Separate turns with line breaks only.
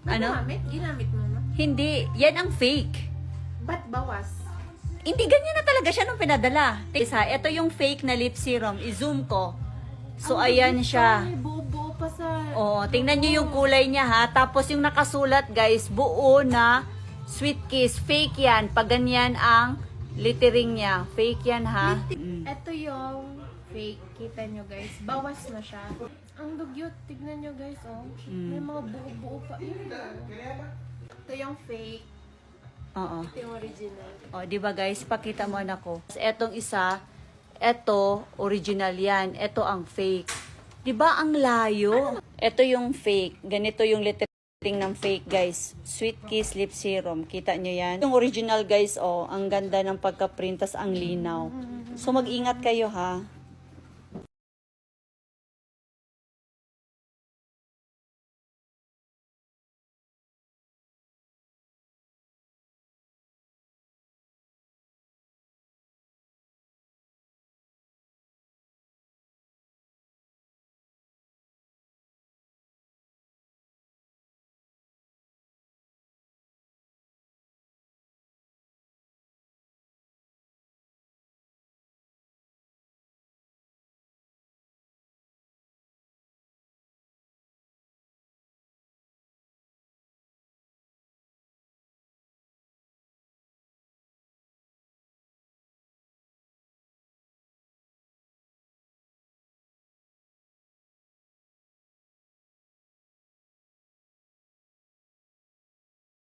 Ano?
Ginamit mo na.
Hindi. Yan ang fake.
Ba't bawas?
Hindi, ganyan na talaga siya nung pinadala. Isa, ito yung fake na lip serum. I-zoom ko. So, ayan siya.
May buo pa sa...
Oo, tingnan nyo yung kulay niya ha. Tapos yung nakasulat guys, buo na Sweet Kiss. Fake yan. Pag ganyan ang lettering niya. Fake yan ha.
Ito yung fake. Kita nyo guys. Bawas na siya. Ang dugyot. Tignan nyo guys. Oh. May mga buo-buo pa. Ito yung fake.
Oo.
Ito yung original.
O, di ba guys? Pakita mo na ko. Etong isa, eto, original yan. Eto ang fake. Di ba ang layo? Eto yung fake. Ganito yung lettering ng fake guys. Sweet Kiss Lip Serum. Kita nyo yan? Yung original guys, oh, ang ganda ng pagka-print, tas ang linaw. So mag-ingat kayo ha.